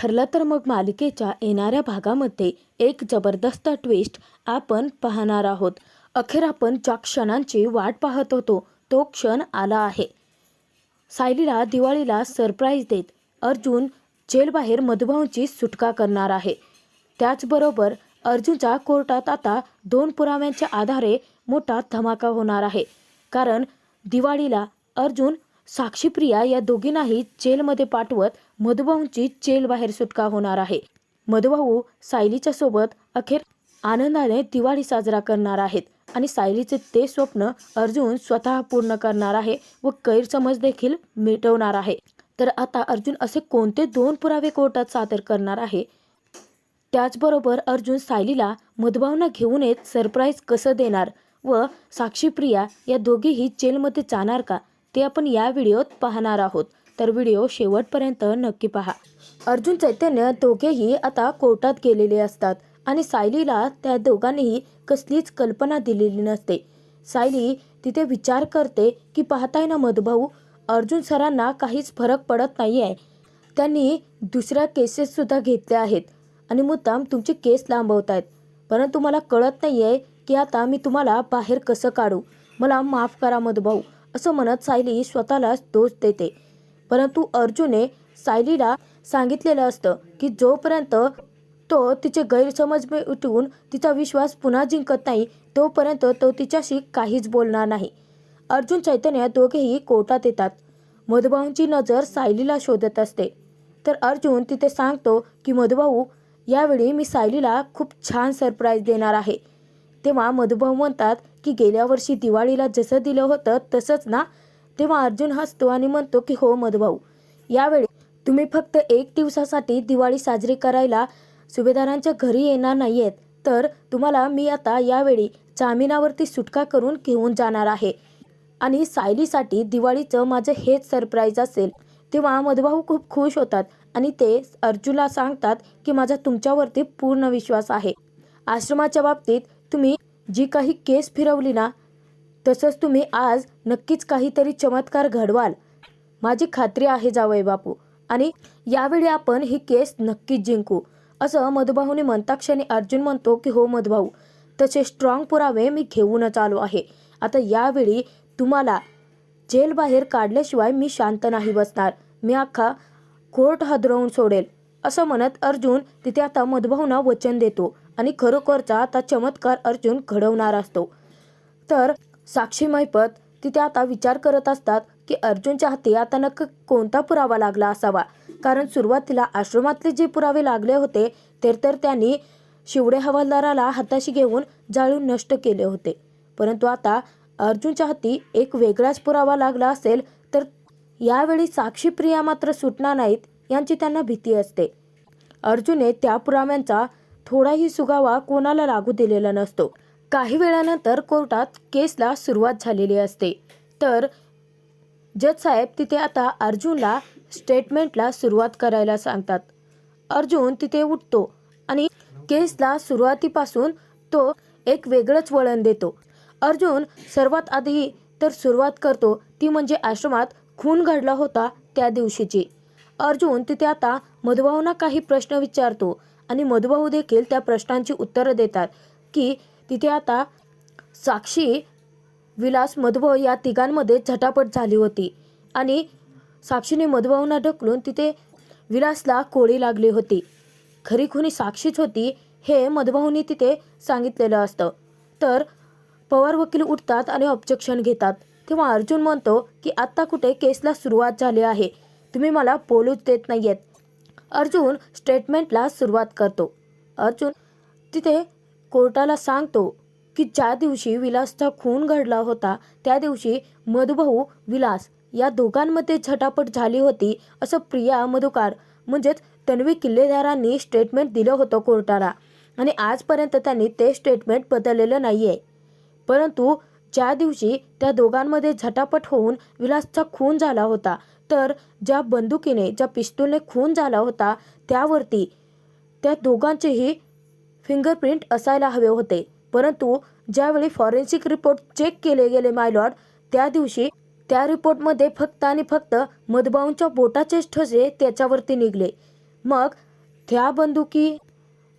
ठरलं तर मग मालिकेच्या येणाऱ्या भागामध्ये एक जबरदस्त ट्विस्ट आपण पाहणार आहोत। अखेर आपण ज्या क्षणांची वाट पाहत होतो तो क्षण आला आहे। सायलीला दिवाळीला सरप्राईज देत अर्जुन जेलबाहेर मधुभाऊंची सुटका करणार आहे। त्याचबरोबर अर्जुनच्या कोर्टात आता 2 पुराव्यांच्या आधारे मोठा धमाका होणार आहे। कारण दिवाळीला अर्जुन साक्षीप्रिया या दोघींनाही जेलमध्ये पाठवत मधुभाऊंची जेलबाहेर सुटका होणार आहे। मधुभाऊ सायलीच्या सोबत अखेर आनंदाने दिवाळी साजरा करणार आहेत आणि सायलीचे ते स्वप्न अर्जुन स्वतः पूर्ण करणार आहे व गैरसमज देखील मिटवणार आहे। तर आता अर्जुन असे कोणते 2 पुरावे कोर्टात सादर करणार आहे, त्याचबरोबर अर्जुन सायलीला मधुभाऊंना घेऊन येत सरप्राईज कसं देणार व साक्षीप्रिया या दोघीही जेलमध्ये जाणार का, ते आपण या व्हिडिओत पाहणार आहोत। तर व्हिडिओ शेवटपर्यंत नक्की पहा। अर्जुन चैतन्य दोघेही आता कोर्टात गेलेले असतात आणि सायलीला त्या दोघांनीही कसलीच कल्पना दिलेली नसते। सायली तिथे विचार करते की पाहताय ना मधुभाऊ, अर्जुन सरांना काहीच फरक पडत नाही आहे। त्यांनी दुसऱ्या केसेस सुद्धा घेतल्या आहेत आणि मुद्दाम तुमची केस लांबवत आहेत, परंतु मला कळत नाही आहे की आता मी तुम्हाला बाहेर कसं काढू। मला माफ करा मधुभाऊ, असं म्हणत सायली स्वतःलाच दोष देते। परंतु अर्जुनने सायलीला सांगितलेलं असतं की जोपर्यंत तो तिचे गैरसमज मिटवून तिचा विश्वास पुन्हा जिंकत नाही तोपर्यंत तो तिच्याशी काहीच बोलणार नाही। अर्जुन चैतन्य दोघेही कोर्टात येतात। मधुभाऊंची नजर सायलीला शोधत असते, तर अर्जुन तिथे सांगतो की मधुभाऊ, यावेळी मी सायलीला खूप छान सरप्राईज देणार आहे। तेव्हा मधुभाऊ म्हणतात की गेल्या वर्षी दिवाळीला जसं दिलं होतं तसंच ना। तेव्हा अर्जुन हसतो आणि म्हणतो की हो मधुभाऊ, यावेळी तुम्ही फक्त 1 दिवसासाठी दिवाळी साजरी करायला सुभेदारांच्या घरी येणार नाहीयेत, तर तुम्हाला मी आता यावेळी जामिनावरती सुटका करून घेऊन जाणार आहे आणि सायलीसाठी दिवाळीचं माझं हेच सरप्राईज असेल। तेव्हा मधुभाऊ खूप खुश होतात आणि ते अर्जुनला सांगतात की माझा तुमच्यावरती पूर्ण विश्वास आहे। आश्रमाच्या बाबतीत तुम्ही जी काही केस फिरवली ना, तसंच तुम्ही आज नक्कीच काहीतरी चमत्कार घडवाल, माझी खात्री आहे जावई बापू, आणि यावेळी आपण ही केस नक्कीच जिंकू, असं मधुभाऊने म्हणताक्षणी अर्जुन म्हणतो की हो मधुभाऊ, तसे स्ट्रॉंग पुरावे मी घेऊनच आलो आहे। आता यावेळी तुम्हाला जेलबाहेर काढल्याशिवाय मी शांत नाही बसणार, मी अख्खा कोर्ट हादरवून सोडेल, असं म्हणत अर्जुन तिथे आता मधुभाऊंना वचन देतो आणि खरोखरचा आता चमत्कार अर्जुन घडवणार असतो। तर साक्षी महिपत तिथे आता विचार करत असतात की अर्जुनच्या हाती आता नक्की कोणता पुरावा लागला असावा, कारण सुरुवातीला आश्रमातले जे पुरावे लागले होते तर त्यांनी शिवडे हवालदाराला हाताशी घेऊन जाळून नष्ट केले होते, परंतु आता अर्जुनच्या हाती एक वेगळाच पुरावा लागला असेल तर यावेळी साक्षीप्रिया मात्र सुटणार नाहीत यांची त्यांना भीती असते। अर्जुनने त्या पुराव्यांचा थोडाही सुगावा कोणाला लागू दिलेला नसतो। काही वेळानंतर कोर्टात केसला सुरुवात झालेली असते, तर जज साहेब तिथे आता अर्जुनला स्टेटमेंटला सुरुवात करायला सांगतात। अर्जुन तिथे उठतो आणि केसला सुरुवातीपासून तो एक वेगळंच वळण देतो। अर्जुन सर्वात आधी तर सुरुवात करतो ती म्हणजे आश्रमात खून घडला होता त्या दिवशीची। अर्जुन तिथे आता मधुभाऊंना काही प्रश्न विचारतो आणि मधुभाऊ देखील त्या प्रश्नांची उत्तरं देतात की तिथे आता साक्षी, विलास, मधुभाऊ या तिघांमध्ये झटापट झाली होती आणि साक्षीने मधुभाऊंना ढकलून तिथे विलासला गोळी लागली होती। खरी खुनी साक्षीच होती हे मधुभाऊंनी तिथे सांगितलेलं असतं। तर पवार वकील उठतात आणि ऑब्जेक्शन घेतात। तेव्हा अर्जुन म्हणतो की आत्ता कुठे केसला सुरुवात झाली आहे, तुम्ही मला बोलूच देत नाहीयेत। अर्जुन स्टेटमेंटला सुरुवात करतो। अर्जुन तिथे कोर्टाला सांगतो की ज्या दिवशी विलासचा खून घडला होता त्या दिवशी मधुभाऊ, विलास या दोघांमध्ये झटापट झाली होती, असं प्रिया मधुकार म्हणजेच तन्वी किल्लेदारांनी स्टेटमेंट दिलं होतं कोर्टाला आणि आजपर्यंत त्यांनी ते स्टेटमेंट बदललेलं नाही आहे। परंतु ज्या दिवशी त्या दोघांमध्ये झटापट होऊन विलासचा खून झाला होता, तर ज्या बंदुकीने, ज्या पिस्तूलने खून झाला होता त्यावरती त्या दोघांचेही फिंगरप्रिंट असायला हवे होते, परंतु ज्यावेळी फॉरेन्सिक रिपोर्ट चेक केले गेले माय लॉर्ड, त्या दिवशी त्या रिपोर्टमध्ये फक्त आणि फक्त मधुभाऊंच्या बोटाचेच ठसे त्याच्यावरती निघले। मग त्या बंदुकी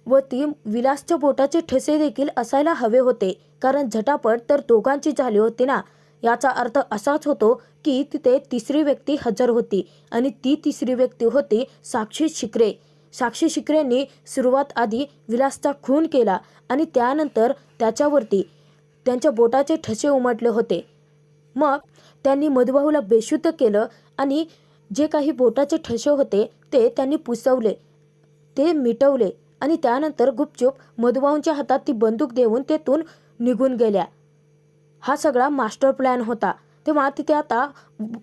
व ती विलासच्या बोटाचे ठसे देखील असायला हवे होते, कारण झटापट तर दोघांची झाली होती ना. याचा अर्थ असाच होतो की तिथे तिसरी व्यक्ती हजर होती आणि ती तिसरी व्यक्ती होती साक्षी शिकरे. साक्षी शिकरेंनी सुरुवात आधी विलासचा खून केला आणि त्यानंतर त्याच्यावरती त्यांच्या बोटाचे ठसे उमटले होते. मग त्यांनी मधुभाऊला बेशुद्ध केलं आणि जे काही बोटाचे ठसे होते ते त्यांनी पुसवले, ते मिटवले आणि त्यानंतर गुपचूप मधुभाऊंच्या हातात ती बंदूक देऊन तेथून निघून गेल्या. हा सगळा मास्टर प्लॅन होता. तेव्हा तिथे आता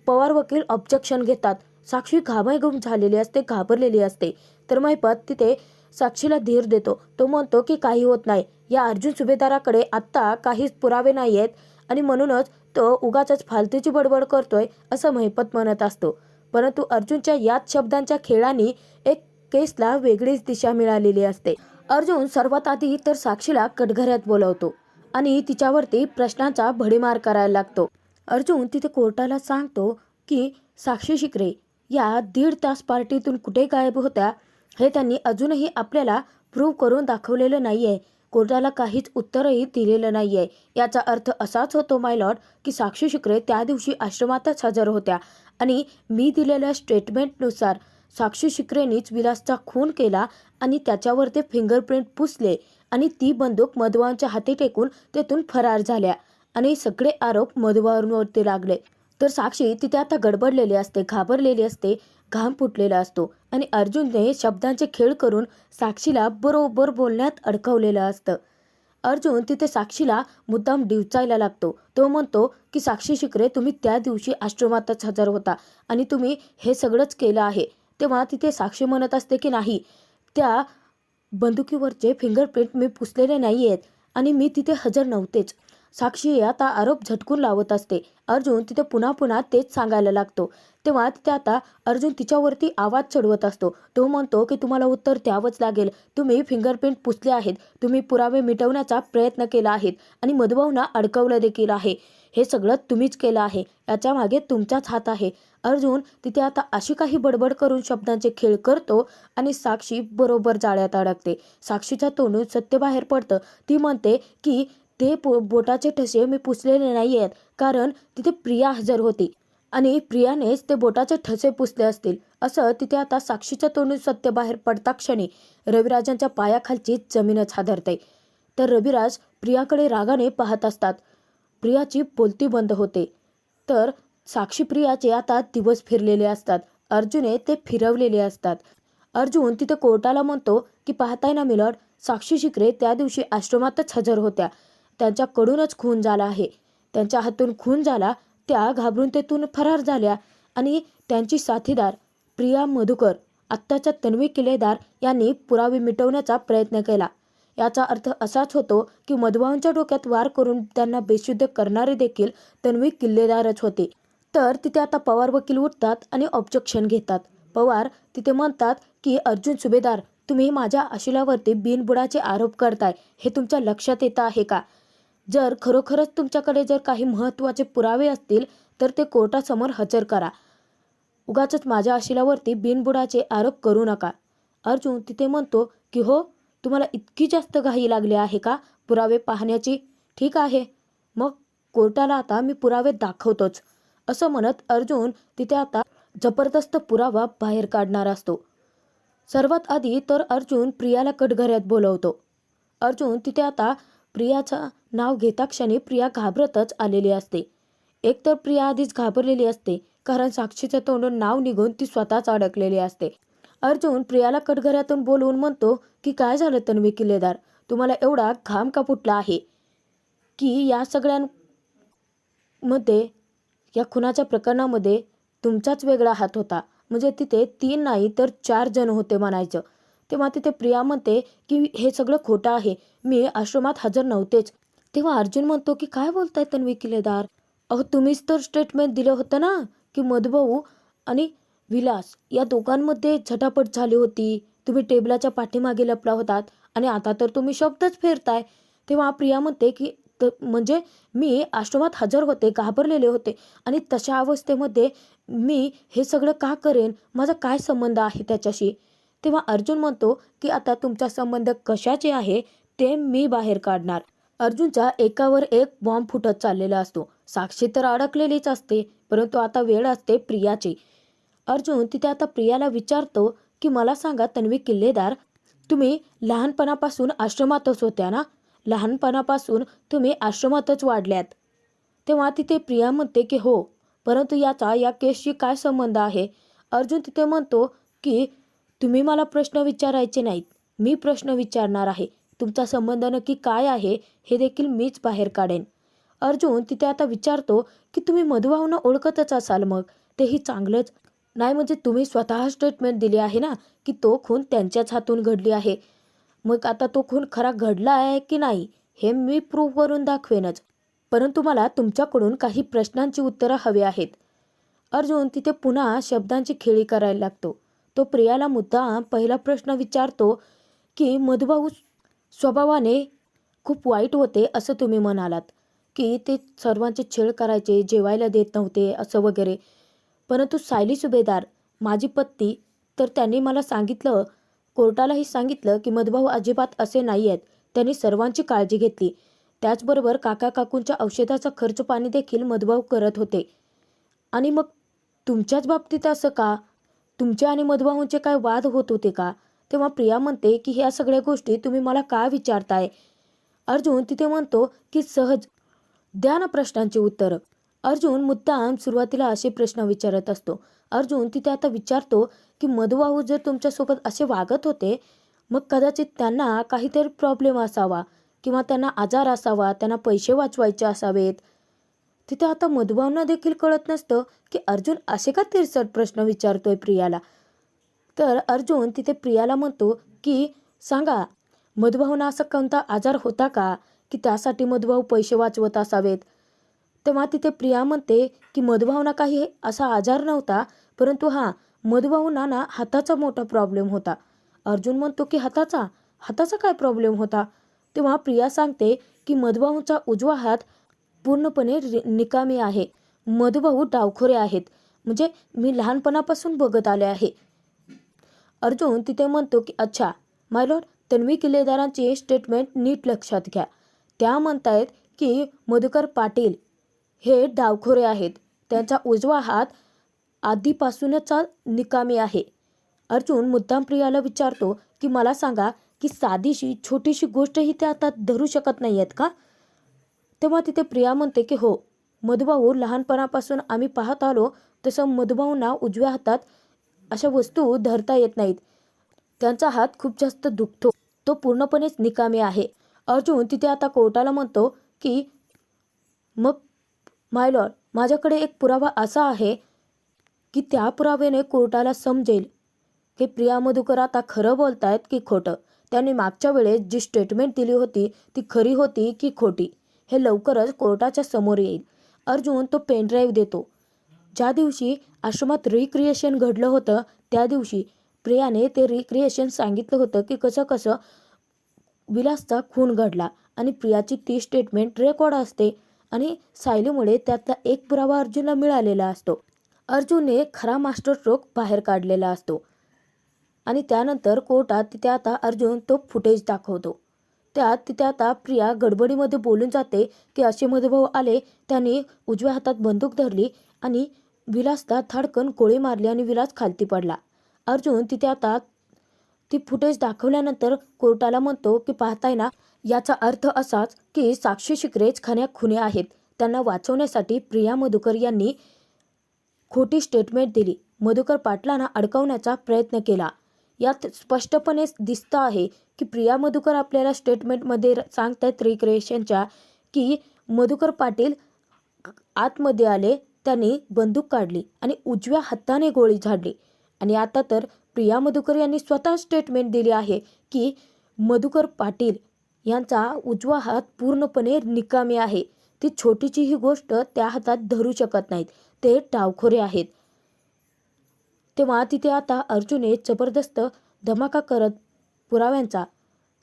पवार वकील ऑब्जेक्शन घेतात. साक्षी घामाघूम झालेली असते, घाबरलेली असते. तर महिपत तिथे साक्षीला धीर देतो. तो म्हणतो की काही होत नाही, या अर्जुन सुभेदाराकडे आत्ता काहीच पुरावे नाही आहेत आणि म्हणूनच तो उगाचच फालतूची बडबड करतोय असं महिपत म्हणत असतो. परंतु अर्जुनच्या याच शब्दांच्या खेळाने एक केसला वेगळीच दिशा मिळालेली असते. अर्जुन सर्वात आधी तर साक्षीला कटघऱ्यात बोलवतो आणि तिच्यावरती प्रश्नांचा भडीमार करायला लागतो. अर्जुन तिथे कोर्टाला सांगतो की साक्षी शिकरे या 1.5 तास पार्टीतून कुठे गायब होत्या हे त्यांनी अजूनही आपल्याला प्रूव्ह करून दाखवलेलं नाही आहे. कोर्टाला काहीच उत्तरही दिलेलं नाही आहे. याचा अर्थ असाच होतो माय लॉर्ड की साक्षी शिकरे त्या दिवशी आश्रमातच हजर होत्या आणि मी दिलेल्या स्टेटमेंटनुसार साक्षी शिकरेनीच विलासचा खून केला आणि त्याच्यावर ते फिंगरप्रिंट पुसले आणि ती बंदूक मधुभाऊंच्या हाती टेकून तेथून फरार झाल्या आणि सगळे आरोप मधुभाऊंवरती लागले. तर साक्षी तिथे आता गडबडलेली असते, घाबरलेली असते, घाम फुटलेला असतो आणि अर्जुनने शब्दांचे खेळ करून साक्षीला बरोबर बोलण्यात अडकवलेलं असतं. अर्जुन तिथे साक्षीला मुद्दाम डिवचायला लागतो. तो म्हणतो की साक्षी शिकरे तुम्ही त्या दिवशी आश्रमातच हजर होता आणि तुम्ही हे सगळंच केलं आहे. तेव्हा तिथे साक्षी म्हणत असते की नाही, त्या बंदुकीवरचे फिंगरप्रिंट मी पुसलेले नाही आहेत आणि मी तिथे हजर नव्हतेच. साक्षी आता आरोप झटकून लावत असते. अर्जुन तिथे पुन्हा पुन्हा तेच सांगायला लागतो. तेव्हा तिथे आता अर्जुन तिच्यावरती आवाज चढवत असतो. तो म्हणतो की तुम्हाला उत्तर द्यावंच लागेल. तुम्ही फिंगरप्रिंट पुसले आहेत, तुम्ही पुरावे मिटवण्याचा प्रयत्न केला आहे आणि मधुभाऊंना अडकवलं देखील आहे. हे सगळं तुम्हीच केलं आहे, याच्या मागे तुमचाच हात आहे. अर्जुन तिथे आता अशी काही बडबड करून शब्दांचे खेळ करतो आणि साक्षी बरोबर जाळ्यात अडकते. साक्षीच्या तोंडून सत्य बाहेर पडतं. ती म्हणते की ते बोटाचे ठसे मी पुसलेले नाही आहेत, कारण तिथे प्रिया हजर होती आणि प्रियानेच ते बोटाचे ठसे पुसले असतील. असं तिथे आता साक्षीच्या तोंडून सत्य बाहेर पडता क्षणी रविराजांच्या पायाखालची जमीनच हादरते. तर रविराज प्रियाकडे रागाने पाहत असतात. प्रियाची बोलती बंद होते. तर साक्षी प्रियाचे आता दिवस फिरलेले असतात. अर्जुने ते फिरवलेले असतात. अर्जुन तिथे कोर्टाला म्हणतो की पाहताय ना मिलॉर्ड, साक्षी शिकरे त्या दिवशी आश्रमातच हजर होत्या. त्यांच्याकडूनच खून झाला आहे. त्यांच्या हातून खून झाला, त्या घाबरून तेथून फरार झाल्या आणि त्यांची साथीदार प्रिया मधुकर, आत्ताच्या तन्वी किल्लेदार यांनी पुरावे मिटवण्याचा प्रयत्न केला. याचा अर्थ असाच होतो की मधुभाऊंच्या डोक्यात वार करून त्यांना बेशुद्ध करणारे देखील तन्वी किल्लेदारच होते. तर तिथे आता पवार वकील उठतात आणि ऑब्जेक्शन घेतात. पवार तिथे म्हणतात की अर्जुन सुभेदार, तुम्ही माझ्या आशिलावरती बिनबुडाचे आरोप करताय, हे तुमच्या लक्षात येतं आहे का? जर खरोखरच तुमच्याकडे जर काही महत्त्वाचे पुरावे असतील तर ते कोर्टासमोर हजर करा. उगाचच माझ्या आशिलावरती बिनबुडाचे आरोप करू नका. अर्जुन तिथे म्हणतो की हो, तुम्हाला इतकी जास्त घाई लागली आहे का पुरावे पाहण्याची? ठीक आहे, मग कोर्टाला आता मी पुरावे दाखवतोच. असं म्हणत अर्जुन तिथे आता जबरदस्त पुरावा बाहेर काढणार असतो. सर्वात आधी तर अर्जुन प्रियाला कटघऱ्यात बोलवतो. अर्जुन तिथे आता प्रियाचं नाव घेता क्षणी प्रिया घाबरतच आलेली असते. एकतर प्रिया आधीच घाबरलेली असते, कारण साक्षीच्या तोंडून नाव निघून ती स्वतःच अडकलेली असते. अर्जुन प्रियाला कटघऱ्यातून बोलवून म्हणतो की काय झालं तन्वी किल्लेदार, तुम्हाला एवढा घाम का फुटला आहे की या सगळ्यांमध्ये, या खुनाच्या प्रकरणामध्ये तुमचाच वेगळा हात होता. म्हणजे तिथे 3 नाही तर 4 जण होते म्हणायचं. तेव्हा तिथे प्रिया म्हणते की हे सगळं खोटं आहे, मी आश्रमात हजर नव्हतेच. तेव्हा अर्जुन म्हणतो की काय बोलताय तन्वी किल्लेदार, अहो तुम्हीच तर स्टेटमेंट दिलं होतं ना की मधुभाऊ आणि विलास या दोघांमध्ये झटापट झाली होती, तुम्ही टेबलाच्या पाठीमागे लपला होतात आणि आता तर तुम्ही शब्दच फेरताय. तेव्हा प्रिया म्हणते की म्हणजे मी आश्रमात हजर होते, घाबरलेले होते आणि तशा अवस्थेमध्ये मी हे सगळं का करेन, माझा काय संबंध आहे त्याच्याशी? तेव्हा अर्जुन म्हणतो की आता तुमचा संबंध कशाचे आहे ते मी बाहेर काढणार. अर्जुनचा एकावर एक बॉम्ब फुटत चाललेला असतो. साक्षी तर अडकलेलीच असते, परंतु आता वेळ असते प्रियाची. अर्जुन तिथे आता प्रियाला विचारतो की मला सांगा तन्वी किल्लेदार, तुम्ही लहानपणापासून आश्रमातच होत्या ना? लहानपणापासून तुम्ही आश्रमातच वाढल्यात. तेव्हा तिथे प्रिया म्हणते की हो, परंतु याचा या केसशी काय संबंध आहे? अर्जुन तिथे म्हणतो की तुम्ही मला प्रश्न विचारायचे नाहीत, मी प्रश्न विचारणार आहे. तुमचा संबंध नक्की काय आहे हे देखील मीच बाहेर काढेन. अर्जुन तिथे आता विचारतो की तुम्ही मधुभाऊंना ओळखतच असाल मग, तेही चांगलंच. नाही म्हणजे तुम्ही स्वतः स्टेटमेंट दिली आहे ना की तो खून त्यांच्याच हातून घडली आहे. मग आता तो खून खरा घडला आहे की नाही हे मी प्रूव्ह करून दाखवेनच. परंतु मला तुमच्याकडून काही प्रश्नांची उत्तरं हवी आहेत. अर्जुन तिथे पुन्हा शब्दांची खेळी करायला लागतो. तो प्रियाला मुद्दाम पहिला प्रश्न विचारतो की मधुभाऊ स्वभावाने खूप वाईट होते असं तुम्ही म्हणालात, की ते सर्वांचे छळ करायचे, जेवायला देत नव्हते असं वगैरे. परंतु सायली सुभेदार माझी पत्नी, तर त्यांनी मला सांगितलं, कोर्टालाही सांगितलं की मधुभाऊ अजिबात असे नाही आहेत. त्यांनी सर्वांची काळजी घेतली. त्याचबरोबर काका काकूंच्या औषधाचा खर्च पाणी देखील मधुभाऊ करत होते. आणि मग तुमच्याच बाबतीत असं का? तुमचे आणि मधुभाऊंचे काय वाद होत होते का? तेव्हा प्रिया म्हणते की ह्या सगळ्या गोष्टी तुम्ही मला का विचारताय? अर्जुन तिथे म्हणतो की सहज द्या ना प्रश्नांची उत्तरं. अर्जुन मुद्दाम सुरुवातीला असे प्रश्न विचारत असतो. अर्जुन तिथे आता विचारतो की मधुभाऊ जर तुमच्यासोबत असे वागत होते, मग कदाचित त्यांना काहीतरी प्रॉब्लेम असावा किंवा त्यांना आजार असावा, त्यांना पैसे वाचवायचे असावेत. तिथे आता मधुभाऊंना देखील कळत नसतं की अर्जुन असे का तिरसट प्रश्न विचारतोय प्रियाला. तर अर्जुन तिथे प्रियाला म्हणतो की सांगा, मधुभाऊंना असा कोणता आजार होता का की त्यासाठी मधुभाऊ पैसे वाचवत असावेत? तेव्हा तिथे प्रिया म्हणते की मधुभाऊंना काही असा आजार नव्हता, परंतु मधुभाऊंना ना हाताचा मोठा प्रॉब्लेम होता. अर्जुन म्हणतो की हाताचा काय प्रॉब्लेम होता? तेव्हा प्रिया सांगते की मधुभाऊंचा उजवा हात पूर्णपणे निकामी आहे. मधुभाऊ डावखोरे आहेत, म्हणजे मी लहानपणापासून बघत आले आहे. अर्जुन तिथे म्हणतो की अच्छा माय लॉर्ड, तन्वी किल्लेदारांची स्टेटमेंट नीट लक्षात घ्या. त्या म्हणतायत की मधुकर पाटील हे डावखोरे आहेत, त्यांचा उजवा हात आधीपासूनच निकामी आहे. अर्जुन मुद्दाम प्रियाला विचारतो की मला सांगा की साधीशी छोटीशी गोष्टही ते आता धरू शकत नाही आहेत का? तेव्हा तिथे प्रिया म्हणते की हो, मधुभाऊ लहानपणापासून आम्ही पाहत आलो तसं मधुभाऊंना उजव्या हातात अशा वस्तू धरता येत नाहीत. त्यांचा हात खूप जास्त दुखतो, तो पूर्णपणेच निकामी आहे. अर्जुन तिथे आता कोर्टाला म्हणतो की मग माय लॉर्ड, माझ्याकडे एक पुरावा असा आहे की त्या पुराव्याने कोर्टाला समजेल की प्रिया मधुकर आता खरं बोलतायत की खोटं. त्यांनी मागच्या वेळेस जी स्टेटमेंट दिली होती ती खरी होती की खोटी हे लवकरच कोर्टाच्या समोर येईल. अर्जुन तो पेनड्राईव्ह देतो. ज्या दिवशी आश्रमात रिक्रिएशन घडलं होतं त्या दिवशी प्रियाने ते रिक्रिएशन सांगितलं होतं की कसं कसं विलासचा खून घडला, आणि प्रियाची ती स्टेटमेंट रेकॉर्ड असते आणि सायलीमुळे त्यातला एक पुरावा अर्जुनला मिळालेला असतो. अर्जुनने खरा मास्टर स्ट्रोक बाहेर काढलेला असतो आणि त्यानंतर कोर्टात तिथे आता अर्जुन तो फुटेज दाखवतो. त्यात तिथे आता प्रिया गडबडीमध्ये बोलून जाते की असे मधुभाऊ आले, त्यांनी उजव्या हातात बंदूक धरली आणि विलासला धाडकन गोळी मारली आणि विलास खालती पडला. अर्जुन तिथे आता ती फुटेज दाखवल्यानंतर कोर्टाला म्हणतो की पाहताय ना, याचा अर्थ असाच की साक्षी शिकरेच खऱ्या खुनी आहेत. त्यांना वाचवण्यासाठी प्रिया मधुकर यांनी खोटी स्टेटमेंट दिली, मधुकर पाटलांना अडकवण्याचा प्रयत्न केला. यात स्पष्टपणे दिसतं आहे की प्रिया मधुकर आपल्याला स्टेटमेंटमध्ये सांगतायत रिक्रिएशनच्या की मधुकर पाटील आतमध्ये आले, त्यांनी बंदूक काढली आणि उजव्या हाताने गोळी झाडली. आणि आता तर प्रिया मधुकर यांनी स्वतः स्टेटमेंट दिली आहे की मधुकर पाटील यांचा उजवा हात पूर्णपणे निकामी आहे. ती छोटीची ही गोष्ट त्या हातात धरू शकत नाहीत, ते डावखोरे आहेत. तेव्हा तिथे आता अर्जुनने जबरदस्त धमाका करत पुराव्यांचा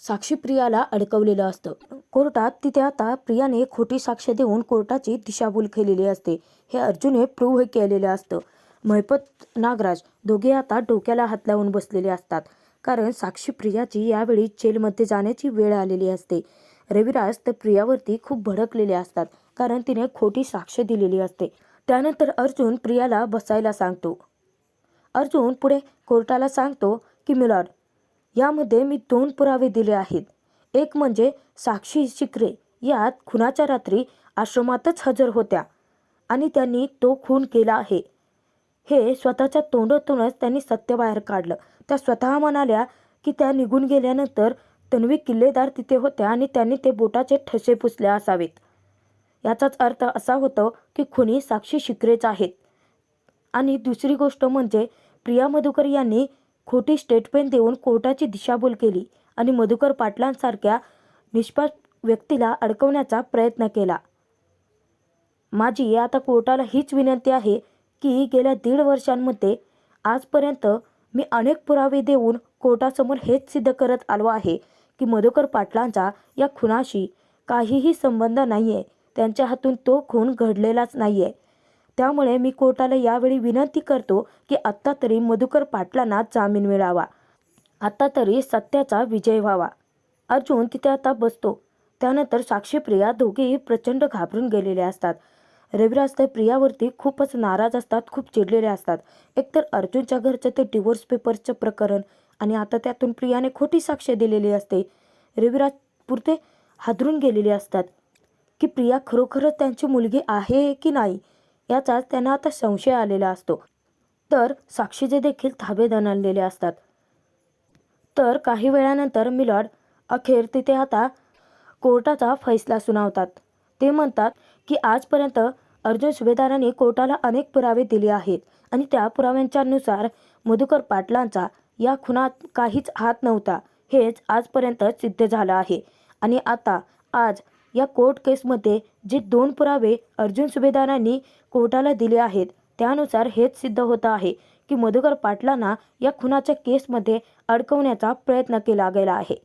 साक्षी प्रियाला अडकवलेलं असतं. कोर्टात तिथे आता प्रियाने खोटी साक्ष देऊन कोर्टाची दिशाभूल केलेली असते. हे अर्जुनने प्रूव्ह केलेलं असतं. महिपत नागराज दोघे आता डोक्याला हात लावून बसलेले असतात. कारण साक्षी प्रियाची यावेळी जेलमध्ये जाण्याची वेळ आलेली असते. रविराज तर प्रियावरती खूप भडकलेले असतात, कारण तिने खोटी साक्ष दिलेली असते. त्यानंतर अर्जुन प्रियाला बसायला सांगतो. अर्जुन पुढे कोर्टाला सांगतो की मिलॉर्ड, यामध्ये मी 2 पुरावे दिले आहेत. एक म्हणजे साक्षी शिकरे यात खुनाच्या रात्री आश्रमातच हजर होत्या आणि त्यांनी तो खून केला आहे. हे स्वतःच्या तोंडातूनच त्यांनी सत्य बाहेर काढलं. त्या स्वतः म्हणाल्या की त्या निघून गेल्यानंतर तन्वी किल्लेदार तिथे होत्या आणि त्यांनी ते बोटाचे ठसे पुसले असावेत. याचाच अर्थ असा होतो की खुनी साक्षी शिकरेच आहेत. आणि दुसरी गोष्ट म्हणजे प्रिया मधुकर यांनी खोटी स्टेटमेंट देऊन कोर्टाची दिशाभूल केली आणि मधुकर पाटलांसारख्या निष्पाप व्यक्तीला अडकवण्याचा प्रयत्न केला. माझी आता कोर्टाला हीच विनंती आहे की गेल्या 1.5 वर्षांमध्ये आजपर्यंत मी अनेक पुरावे देऊन कोर्टासमोर हेच सिद्ध करत आलो आहे की मधुकर पाटलांचा या खुनाशी काहीही संबंध नाही आहे. त्यांच्या हातून तो खून घडलेलाच नाही आहे. त्यामुळे मी कोर्टाला यावेळी विनंती करतो की आत्ता तरी मधुकर पाटलांना जामीन मिळावा. आत्ता तरी सत्याचा विजय व्हावा. अर्जुन तिथे आता बसतो. त्यानंतर साक्षी प्रिया दोघेही प्रचंड घाबरून गेलेले असतात. रविराज तर प्रियावरती खूपच नाराज असतात, खूप चिडलेले असतात. एकतर अर्जुनच्या घरचं ते डिवोर्स पेपरचं प्रकरण आणि आता त्यातून प्रियाने खोटी साक्ष दिलेली असते. रविराज पुरते हादरून गेलेले असतात की प्रिया खरोखरच त्यांची मुलगी आहे की नाही याचाच त्यांना आता संशय आलेला असतो. तर साक्षीचे देखील धाबे दणाणलेले असतात. तर काही वेळानंतर मिलॉर्ड अखेर तिथे आता कोर्टाचा फैसला सुनावतात. ते म्हणतात की आजपर्यंत अर्जुन सुभेदारांनी कोर्टाला अनेक पुरावे दिले आहेत आणि त्या पुराव्यांच्या नुसार मधुकर पाटलांचा या खुनात काहीच हात नव्हता, हेच आजपर्यंत सिद्ध झालं आहे. आणि आता आज या कोर्ट केसमध्ये जे 2 पुरावे अर्जुन सुभेदारांनी कोर्टाला दिले आहेत त्यानुसार हेच सिद्ध होतं आहे की मधुकर पाटलांना या खुनाच्या केसमध्ये अडकवण्याचा प्रयत्न केला गेला आहे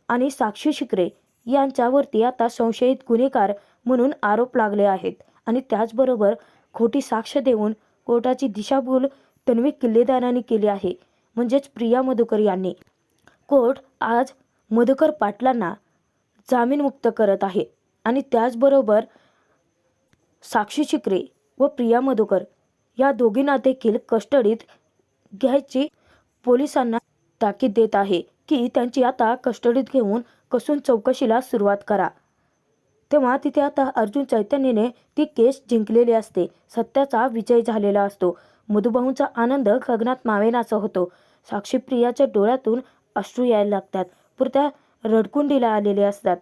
आणि साक्षी शिकरे यांच्यावरती आता संशयित गुन्हेगार म्हणून आरोप लागले आहेत. आणि त्याचबरोबर खोटी साक्ष देऊन कोर्टाची दिशाभूल तन्वी किल्लेदारांनी केली आहे, म्हणजेच प्रिया मधुकर यांनी. कोर्ट आज मधुकर पाटलांना जामीनमुक्त करत आहे आणि त्याचबरोबर साक्षी शिकरे व प्रिया मधुकर या दोघींना देखील कस्टडीत घ्यायची पोलिसांना ताकीद देत आहे की त्यांची आता कस्टडीत घेऊन कसून चौकशीला सुरुवात करा. तेव्हा तिथे आता अर्जुन चैतन्यने ती केस जिंकलेली असते. सत्याचा विजय झालेला असतो. मधुभाऊंचा आनंद गगनात मावेनासा होतो. साक्षी प्रियाच्या डोळ्यातून अश्रू यायला लागतात. पुरत्या रडकुंडीला आलेले असतात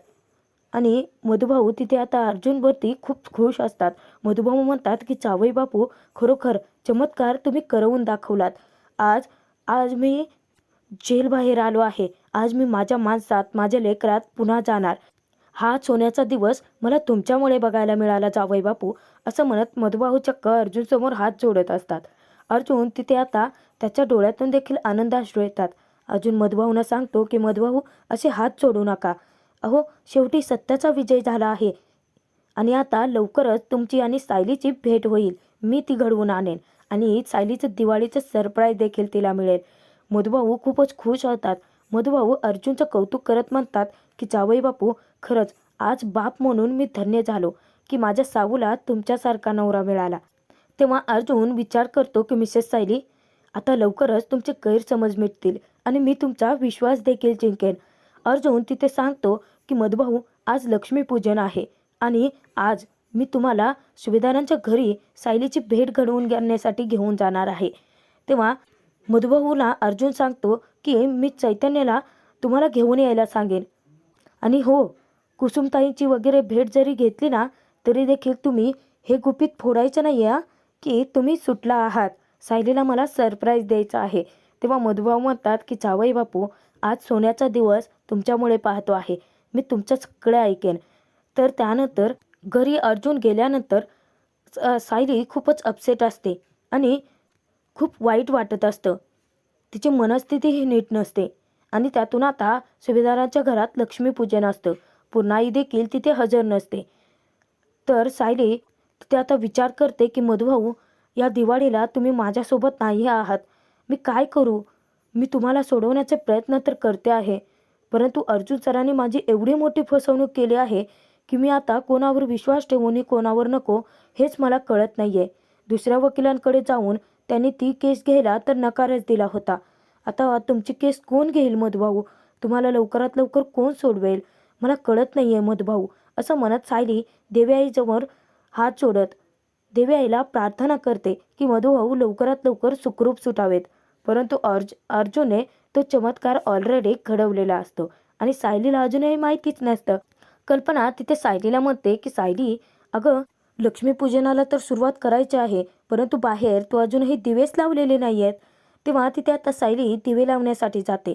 आणि मधुभाऊ तिथे आता अर्जुनवरती खूप खुश असतात. मधुभाऊ म्हणतात की जावई बापू, खरोखर चमत्कार तुम्ही करवून दाखवलात. आज आज मी जेलबाहेर आलो आहे. आज मी माझ्या माणसात, माझ्या लेकरात पुन्हा जाणार. हा सोन्याचा दिवस मला तुमच्यामुळे बघायला मिळाला जावई बापू, असं म्हणत मधुभाऊ चक्क अर्जुनसमोर हात जोडत असतात. अर्जुन तिथे आता त्याच्या डोळ्यातून देखील आनंदाश्रू येतात. अर्जुन मधुभाऊंना सांगतो की मधुभाऊ, असे हात जोडू नका. अहो, शेवटी सत्याचा विजय झाला आहे आणि आता लवकरच तुमची आणि सायलीची भेट होईल. मी ती घडवून आणेन आणि सायलीचं दिवाळीचं सरप्राईज देखील तिला मिळेल. मधुभाऊ खूपच खुश होतात. मधुभाऊ अर्जुनचं कौतुक करत म्हणतात की जावई बापू, खरंच आज बाप म्हणून मी धन्य झालो की माझ्या सावूला तुमच्यासारखा नवरा मिळाला. तेव्हा अर्जुन विचार करतो की मिसेस सायली, आता लवकरच तुमचे गैरसमज मिटतील आणि मी तुमचा विश्वास देखील जिंकेन. अर्जुन तिथे सांगतो की मधुभाऊ, आज लक्ष्मीपूजन आहे आणि आज मी तुम्हाला सुभेदारांच्या घरी सायलीची भेट घडवून घेण्यासाठी घेऊन जाणार आहे. तेव्हा मधुभाऊला अर्जुन सांगतो की मी चैतन्यला तुम्हाला घेऊन यायला सांगेन आणि हो, कुसुमताईंची वगैरे भेट जरी घेतली ना तरी देखील तुम्ही हे गुपित फोडायचं नाही आहे की तुम्ही सुटला आहात. सायलीला मला सरप्राईज द्यायचा आहे. तेव्हा मधुभाऊ म्हणतात की जावई बापू, आज सोन्याचा दिवस तुमच्यामुळे पाहतो आहे. मी तुमचं सगळं ऐकेन. तर त्यानंतर घरी अर्जुन गेल्यानंतर सायली खूपच अपसेट असते आणि खूप वाईट वाटत असतं. तिची मनस्थितीही नीट नसते आणि त्यातून आता सुभेदारांच्या घरात लक्ष्मीपूजन असतं. पूर्णाई देखील तिथे हजर नसते. तर सायली तिथे आता विचार करते की मधुभाऊ, या दिवाळीला तुम्ही माझ्यासोबत नाही आहात. मी काय करू? मी तुम्हाला सोडवण्याचे प्रयत्न तर करते आहे, परंतु अर्जुन सरांनी माझी एवढी मोठी फसवणूक केली आहे की मी आता कोणावर विश्वास ठेवू आणि कोणावर नको हेच मला कळत नाही आहे. दुसऱ्या वकिलांकडे जाऊन त्यांनी ती केस घ्यायला तर नकारच दिला होता. आता तुमची केस कोण घेईल मधुभाऊ? तुम्हाला लवकरात लवकर कोण सोडवेल? मला कळत नाही आहे मधुभाऊ, असं म्हणत सायली देवयाईजवळ हात जोडत देवयाईला प्रार्थना करते की मधुभाऊ लवकरात लवकर सुखरूप सुटावेत. परंतु अर्जुनने तो चमत्कार ऑलरेडी घडवलेला असतो आणि सायलीला अजूनही माहितीच नसतं. कल्पना तिथे सायलीला म्हणते की सायली, अगं लक्ष्मीपूजनाला तर सुरुवात करायची आहे, परंतु बाहेर तू अजूनही दिवेच लावलेले नाही आहेत. तेव्हा तिथे आता सायली दिवे लावण्यासाठी जाते.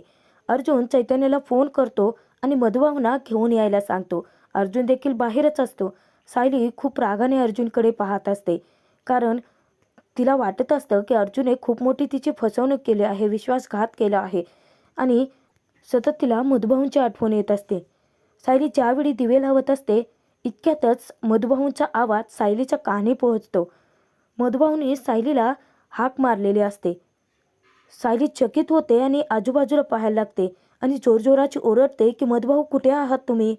अर्जुन चैतन्याला फोन करतो आणि मधुभाऊंना घेऊन यायला सांगतो. अर्जुन देखील बाहेरच असतो. सायली खूप रागाने अर्जुनकडे पाहत असते, कारण तिला वाटत असतं की अर्जुनने खूप मोठी तिची फसवणूक केली आहे, विश्वासघात केला आहे आणि सतत तिला मधुभाऊंची आठवण येत असते. सायली ज्यावेळी दिवे लावत असते इतक्यातच मधुभाऊंचा आवाज सायलीच्या कानी पोहोचतो. मधुभाऊंनी सायलीला हाक मारलेली असते. सायली चकित होते आणि आजूबाजूला पाहायला लागते आणि जोरजोराची ओरडते की मधुभाऊ कुठे आहात तुम्ही?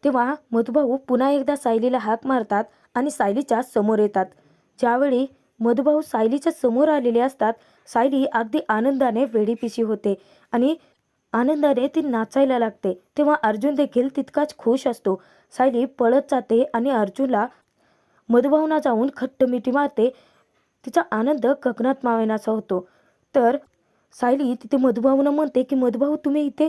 तेव्हा मधुभाऊ पुन्हा एकदा सायलीला हाक मारतात आणि सायलीच्या समोर येतात. ज्यावेळी मधुभाऊ सायलीच्या समोर आलेले असतात सायली अगदी आनंदाने वेडीपिशी होते आणि आनंदाने ती नाचायला लागते. तेव्हा अर्जुन देखील तितकाच खुश असतो. सायली पळत जाते आणि अर्जुनला मधुभाऊंना जाऊन खट्ट मिठी मारते. तिचा आनंद गगनात मावेनासा होतो. तर सायली तिथे मधुभाऊंना म्हणते की मधुभाऊ तुम्ही इथे?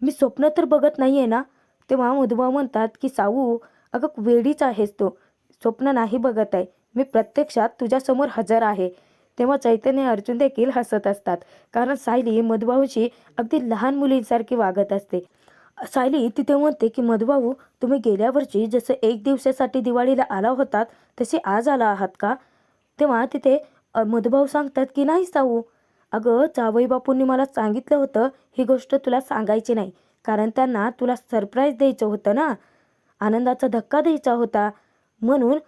मी स्वप्न तर बघत नाही आहे ना? तेव्हा मधुभाऊ म्हणतात की साऊ, अगं वेडीच आहेस तू, स्वप्न नाही बघत आहे, मी प्रत्यक्षात तुझ्यासमोर हजर आहे. तेव्हा चैतन्य अर्जुन देखील हसत असतात, कारण सायली मधुभाऊशी अगदी लहान मुलींसारखी वागत असते. सायली तिथे म्हणते की मधुभाऊ तुम्ही गेल्या वर्षी जसं 1 दिवसासाठी दिवाळीला आला होतात तसे आज आला आहात का? तेव्हा तिथे मधुभाऊ सांगतात की नाही साऊ, अगं जावई बापूंनी मला सांगितलं होतं ही गोष्ट तुला सांगायची नाही, कारण त्यांना तुला सरप्राईज द्यायचं होतं ना, आनंदाचा धक्का द्यायचा होता, म्हणून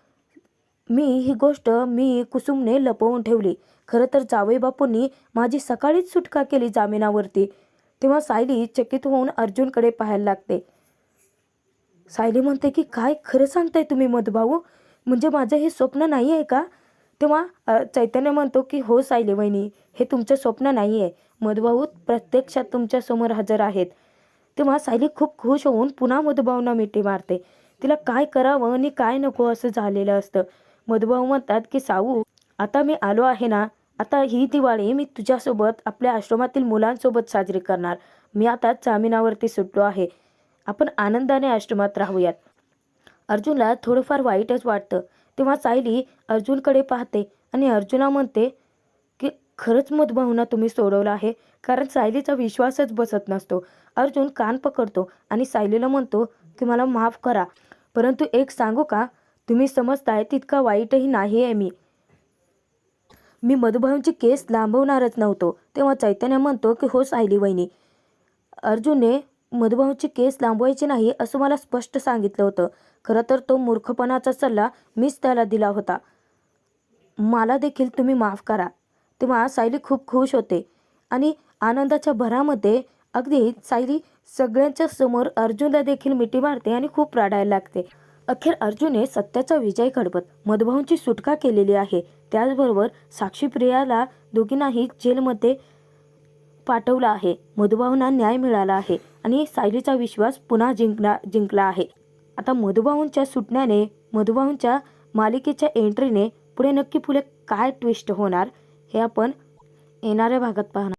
ही गोष्ट कुसुमने लपवून ठेवली. खरं तर जावई बापूंनी माझी सकाळीच सुटका केली जामिनावरती. तेव्हा सायली चकित होऊन अर्जुनकडे पाहायला लागते. सायली म्हणते की काय खरं सांगताय तुम्ही मधुभाऊ? म्हणजे माझं हे स्वप्न नाही आहे का? तेव्हा चैतन्य म्हणतो की हो सायली वहिनी, हे तुमचं स्वप्न नाही आहे, मधुभाऊ प्रत्यक्षात तुमच्यासमोर हजर आहेत. तेव्हा सायली खूप खुश होऊन पुन्हा मधुभाऊंना मिठी मारते. तिला काय करावं आणि काय नको असं झालेलं असतं. मधुभाऊ म्हणतात की साऊ, आता मी आलो आहे ना, आता ही दिवाळी मी तुझ्यासोबत आपल्या आश्रमातील मुलांसोबत साजरी करणार. मी आता जामिनावरती सुटलो आहे, आपण आनंदाने आश्रमात राहूयात. अर्जुनला थोडंफार वाईटच वाटतं. तेव्हा सायली अर्जुनकडे पाहते आणि अर्जुनला म्हणते की खरंच मधुभाऊंना तुम्ही सोडवलं आहे, कारण सायलीचा विश्वासच बसत नसतो. अर्जुन कान पकडतो आणि सायलीला म्हणतो की मला माफ करा, परंतु एक सांगू का, तुम्ही समजताय तितका वाईटही नाही आहे मी मधुभाऊंची केस लांबवणारच नव्हतो. तेव्हा चैतन्य म्हणतो की हो सायली वहिनी, अर्जुनने मधुभाऊंची केस लांबवायची नाही असं मला स्पष्ट सांगितलं होतं. खरं तर तो मूर्खपणाचा सल्ला मीच त्याला दिला होता, मला देखील तुम्ही माफ करा. तेव्हा सायली खूप खुश होते आणि आनंदाच्या भरामध्ये अगदी सायली सगळ्यांच्या समोर अर्जुनला देखील मिठी मारते आणि खूप रडायला लागते. अखेर अर्जुनने सत्याचा विजय घडवत मधुभाऊंची सुटका केलेली आहे. त्याचबरोबर साक्षी प्रियाला दोघींनाही जेलमध्ये पाठवलं आहे. मधुभाऊंना न्याय मिळाला आहे आणि सायलीचा विश्वास पुन्हा जिंकला आहे. आता मधुभाऊंच्या सुटण्याने, मधुभाऊंच्या मालिकेच्या एंट्रीने पुढे नक्की काय ट्विस्ट होणार हे आपण येणाऱ्या भागात पाहणार.